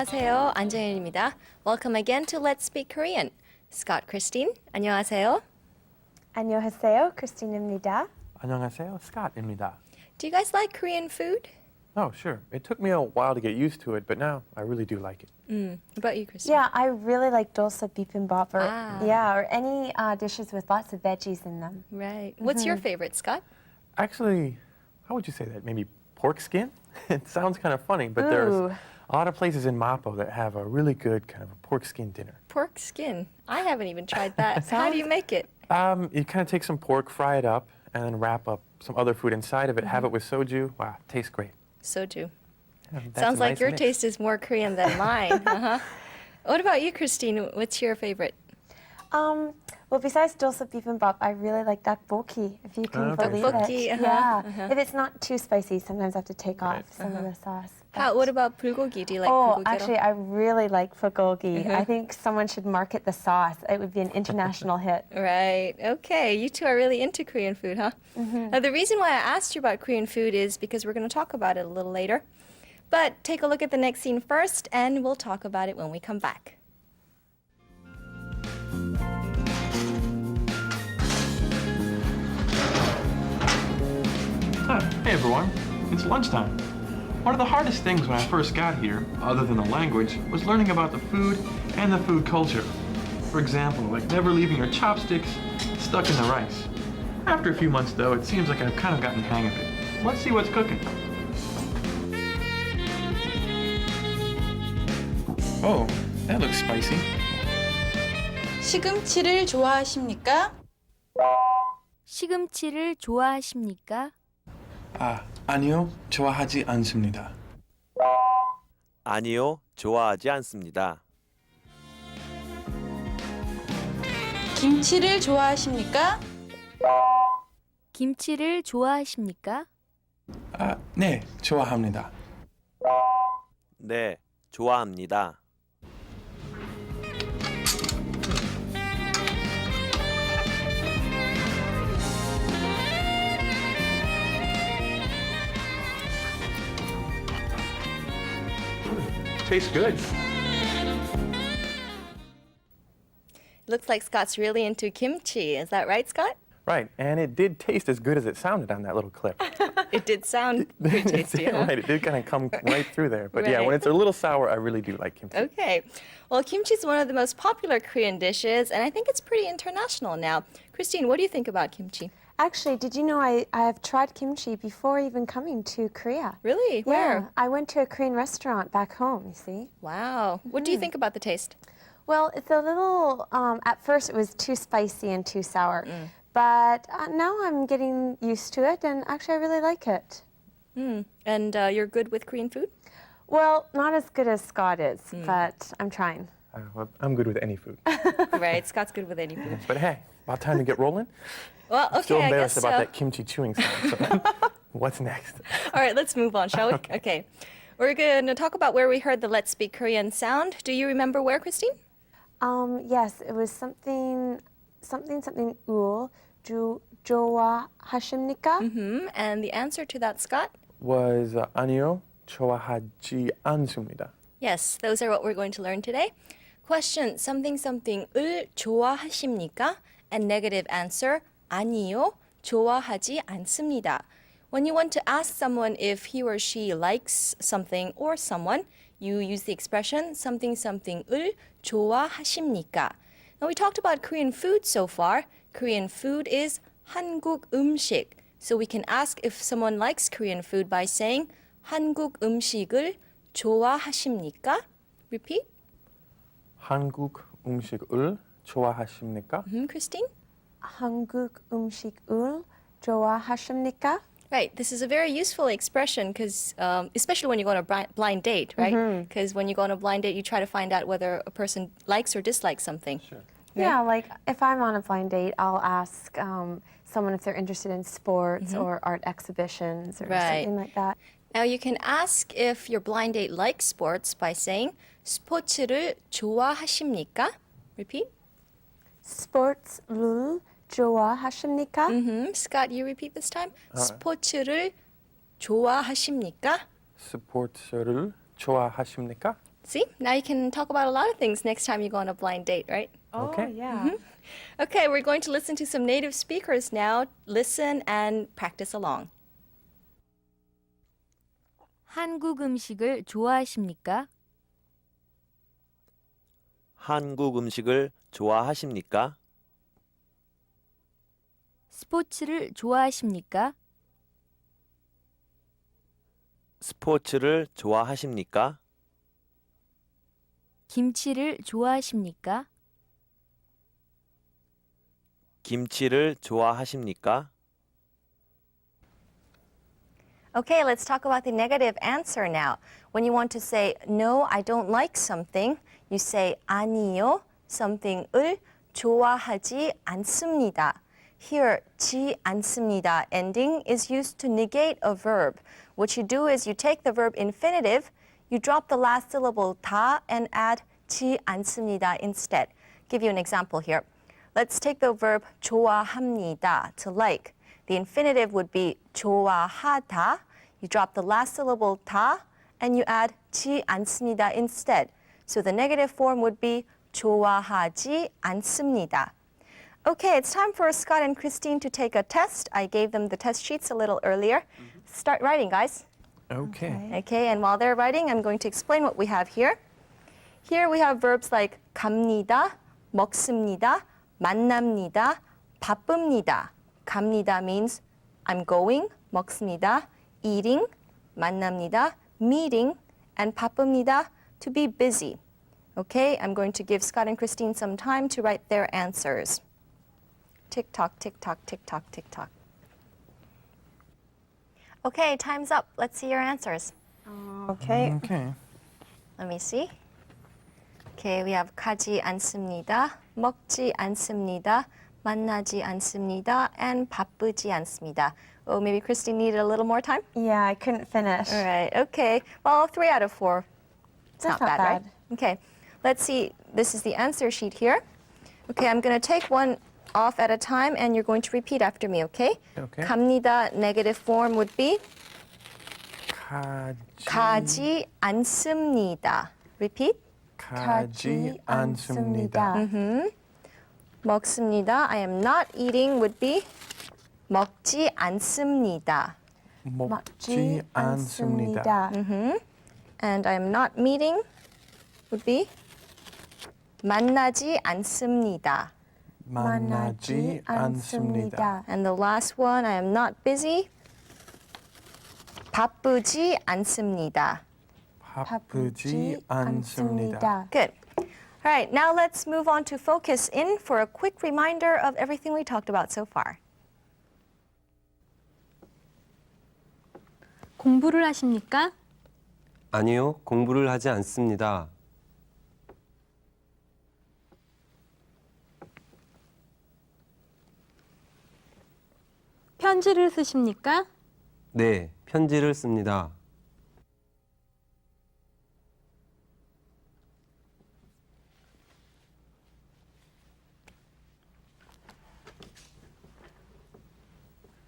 안녕하세요. 안정현입니다. Welcome again to Let's Speak Korean. Scott, Christine, 안녕하세요. 안녕하세요, 크리스틴입니다. 안녕하세요, Scott입니다. Do you guys like Korean food? Oh, sure. It took me a while to get used to it, but now I really do like it. What about you, Christine? Yeah, I really like dolsa bibimbap, or Ah. or any dishes with lots of veggies in them. Right. What's your favorite, Scott? Actually, how would you say that? Maybe pork skin? It sounds kind of funny, but there's Ooh. a lot of places in Mapo that have a really good kind of a pork skin dinner. Pork skin. I haven't even tried that. How do you make it? You kind of take some pork, fry it up, and then wrap up some other food inside of it, have it with soju. Wow, tastes great. Soju. Yeah, that's Sounds a like nice your mix. taste is more Korean than mine. What about you, Christine? What's your favorite? Well, besides dolsa bibimbap, I really like tteokbokki, if you can Okay. believe Tteokbokki, it. uh-huh. If it's not too spicy, sometimes I have to take off some of the sauce. What about bulgogi? Do you like Oh, bulgogi? actually, I really like bulgogi. I think someone should market the sauce. It would be an international hit. Right. Okay. You two are really into Korean food, huh? Now, the reason why I asked you about Korean food is because we're going to talk about it a little later. But take a look at the next scene first, and we'll talk about it when we come back. Hey everyone, it's lunchtime. One of the hardest things when I first got here, other than the language, was learning about the food and the food culture. For example, like never leaving your chopsticks stuck in the rice. After a few months though, it seems like I've kind of gotten the hang of it. Let's see what's cooking. Oh, that looks spicy. 시금치를 좋아하십니까? 시금치를 좋아하십니까? 아니요, 좋아하지 않습니다. 아니요, 좋아하지 않습니다. 김치를 좋아하십니까? 김치를 좋아하십니까? 네, 좋아합니다. 네, 좋아합니다. Tastes good. Looks like Scott's really into kimchi. Is that right, Scott? Right, and it did taste as good as it sounded on that little clip. It did sound pretty tasty, huh? Right, it did kind of come right through there. But yeah, Right. when it's a little sour, I really do like kimchi. Okay. Well, kimchi is one of the most popular Korean dishes, and I think it's pretty international now. Christine, what do you think about kimchi? Actually, did you know I have tried kimchi before even coming to Korea? Really? Yeah, Where? I went to a Korean restaurant back home, you see. Wow. What do you think about the taste? Well, it's a little, at first it was too spicy and too sour. But now I'm getting used to it, and actually I really like it. And you're good with Korean food? Well, not as good as Scott is, but I'm trying. Well, I'm good with any food. Right, Scott's good with any food. But hey, about time to get rolling. Well, okay, Still I guess embarrassed so. about that kimchi chewing sound. So what's next? All right, let's move on, shall we? Okay. We're going to talk about where we heard the Let's Speak Korean sound. Do you remember where, Christine? Yes, it was something ul. 좋아하십니까? And the answer to that, Scott? Was 아니요, 좋아하지 않습니다. Yes, those are what we're going to learn today. Question, something을 좋아하십니까? And negative answer, 아니요, 좋아하지 않습니다. When you want to ask someone if he or she likes something or someone, you use the expression something을 좋아하십니까? Now we talked about Korean food so far. Korean food is 한국 음식. So we can ask if someone likes Korean food by saying 한국 음식을 좋아하십니까? Repeat. 한국 음식을 좋아하십니까? Christine? 한국 음식을 좋아하십니까? Right. This is a very useful expression because, especially when you go on a blind date, right? Because when you go on a blind date, you try to find out whether a person likes or dislikes something. Sure. Yeah, like if I'm on a blind date, I'll ask someone if they're interested in sports or art exhibitions or Right. something like that. Now you can ask if your blind date likes sports by saying 스포츠를 좋아하십니까? Repeat. 스포츠를 좋아하십니까? Scott, you repeat this time. 스포츠를 좋아하십니까? 스포츠를 좋아하십니까? See, now you can talk about a lot of things next time you go on a blind date, right? Okay. Oh, yeah. Okay, we're going to listen to some native speakers now. Listen and practice along. 한국 음식을 좋아하십니까? 한국 음식을 좋아하십니까? 스포츠를 좋아하십니까? 스포츠를 좋아하십니까? 김치를 좋아하십니까? 김치를 좋아하십니까? Okay, let's talk about the negative answer now. When you want to say, no, I don't like something, you say, 아니요, something을 좋아하지 않습니다. Here, 지 않습니다 ending is used to negate a verb. What you do is you take the verb infinitive, you drop the last syllable 다 and add 지 않습니다 instead. Give you an example here. Let's take the verb 좋아합니다, to like. The infinitive would be 좋아하다. You drop the last syllable 다 and you add 지 않습니다 instead. So the negative form would be 좋아하지 않습니다. Okay, it's time for Scott and Christine to take a test. I gave them the test sheets a little earlier. Start writing, guys. Okay. Okay, and while they're writing, I'm going to explain what we have here. Here we have verbs like 갑니다, 먹습니다, 만납니다, 바쁩니다. 갑니다 means I'm going, 먹습니다, eating, 만납니다, meeting, and 바쁩니다, to be busy. Okay, I'm going to give Scott and Christine some time to write their answers. Tick tock, tick tock, tick tock, tick tock. Okay, time's up. Let's see your answers. Okay. Okay. Let me see. Okay, we have 가지 않습니다, 먹지 않습니다, 만나지 않습니다, and 바쁘지 않습니다. Oh, maybe Christine needed a little more time? Yeah, I couldn't finish. All right, okay. Well, 3 out of 4. It's That's not not bad, right? bad. Okay, let's see. This is the answer sheet here. Okay, I'm going to take one off at a time, and you're going to repeat after me, okay? Okay. 갑니다, negative form would be 가지, 가지 않습니다. Repeat. 가지 않습니다. 먹습니다. I am not eating would be 먹지 않습니다. 먹지 않습니다. And I am not meeting would be 만나지 않습니다. 만나지 않습니다. And the last one, I am not busy. 바쁘지 않습니다. 바쁘지 않습니다. Good. All right, now let's move on to focus in for a quick reminder of everything we talked about so far. 공부를 하십니까? 아니요, 공부를 하지 않습니다. 편지를 쓰십니까? 네, 편지를 씁니다.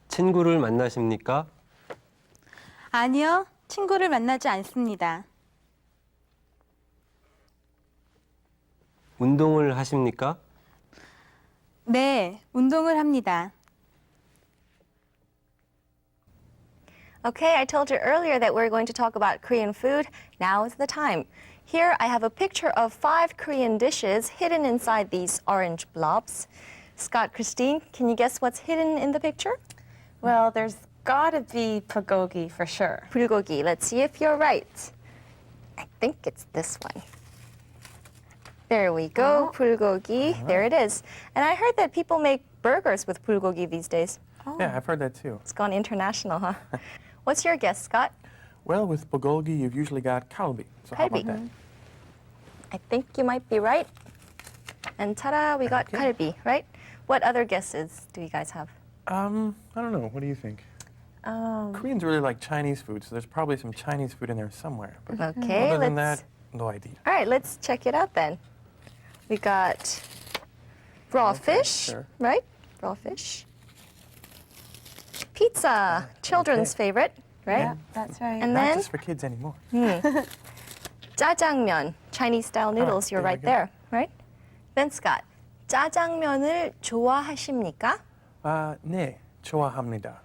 친구를 만나십니까? 아니요, 친구를 만나지 않습니다. 운동을 하십니까? 네, 운동을 합니다. Okay, I told you earlier that we're going to talk about Korean food. Now is the time. Here I have a picture of 5 Korean dishes hidden inside these orange blobs. Scott, Christine, can you guess what's hidden in the picture? Well, there's gotta be bulgogi for sure. 불고기. Let's see if you're right. I think it's this one. There we go, 불고기. There it is. And I heard that people make burgers with 불고기 these days. Yeah, I've heard that too. It's gone international, huh? What's your guess, Scott? Well, with bulgogi, you've usually got kalbi. So how about Kalbi. that? I think you might be right. And ta-da, we got kalbi, right? What other guesses do you guys have? I don't know. What do you think? Koreans really like Chinese food, so there's probably some Chinese food in there somewhere. But Okay, other than let's... that, no idea. All right, let's check it out then. We got raw fish, sure. right? Raw fish. Pizza, children's favorite, right? Yeah, that's right. And Not then just for kids anymore. 짜장면, Chinese style noodles. You're there right we go. there, right? Then Scott, 짜장면을 좋아하십니까? 네, 좋아합니다.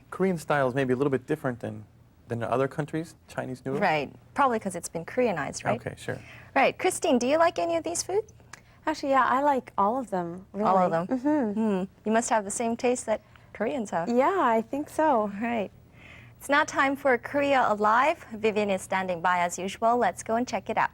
Korean style is maybe a little bit different than in other countries, Chinese noodles. Right, probably because it's been Koreanized, right? Okay, sure. Right, Christine, do you like any of these foods? Actually, yeah, I like all of them. Really. All of them. You must have the same taste that Koreans have. Yeah, I think so. Right. It's now time for Korea Alive. Vivian is standing by as usual. Let's go and check it out.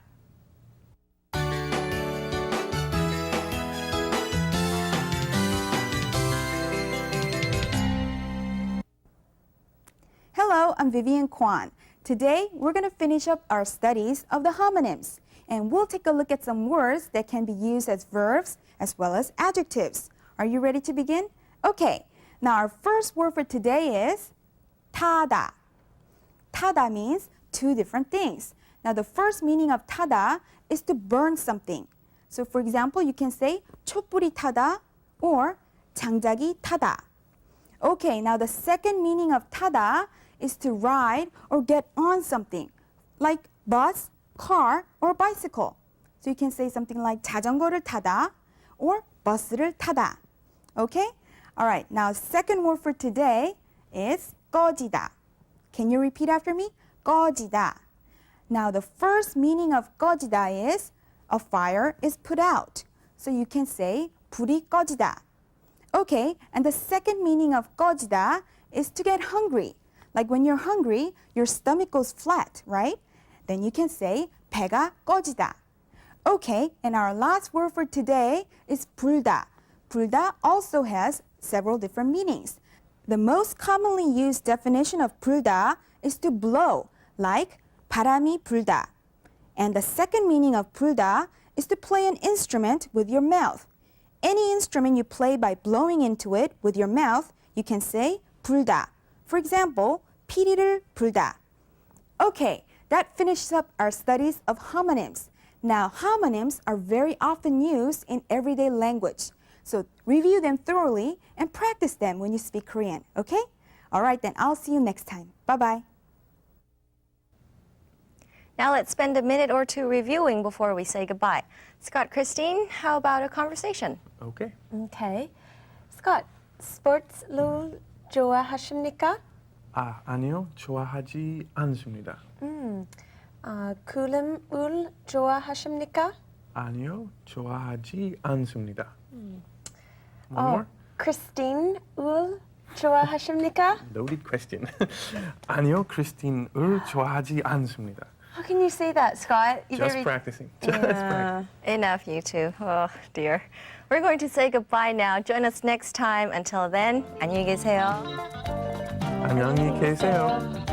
Hello, I'm Vivian Kwan. Today, we're going to finish up our studies of the homonyms, and we'll take a look at some words that can be used as verbs as well as adjectives. Are you ready to begin? Okay, now our first word for today is 타다. 타다 means two different things. Now, the first meaning of 타다 is to burn something. So, for example, you can say 촛불이 타다 or 장작이 타다. Okay, now the second meaning of 타다 is to ride or get on something, like bus, car, or bicycle. So you can say something like 자전거를 타다 or 버스를 타다. Okay? All right, now second word for today is 꺼지다. Can you repeat after me? 꺼지다. Now the first meaning of 꺼지다 is a fire is put out. So you can say 불이 꺼지다. Okay, and the second meaning of 꺼지다 is to get hungry. Like when you're hungry, your stomach goes flat, right? Then you can say 배가 꺼지다. Okay, and our last word for today is 불다. 불다 also has several different meanings. The most commonly used definition of 불다 is to blow, like 바람이 불다. And the second meaning of 불다 is to play an instrument with your mouth. Any instrument you play by blowing into it with your mouth, you can say 불다. For example, 피리를 불다. Okay, that finishes up our studies of homonyms. Now, homonyms are very often used in everyday language. So review them thoroughly and practice them when you speak Korean, okay? All right, then I'll see you next time. Bye-bye. Now let's spend a minute or two reviewing before we say goodbye. Scott, Christine, how about a conversation? Okay. Okay. Scott, 스포츠 룰 좋아하십니까? 아니요, 좋아하지 않습니다. 그림을 좋아하십니까? 아니요, 좋아하지 않습니다. One more? 크리스틴을 좋아하십니까? Loaded question. 아니요, 크리스틴을 좋아하지 않습니다. How can you say that, Scott? You Just very- practicing. Just practicing. Enough, you two. Oh, dear. We're going to say goodbye now. Join us next time. Until then, 안녕히 계세요. 안녕히 계세요.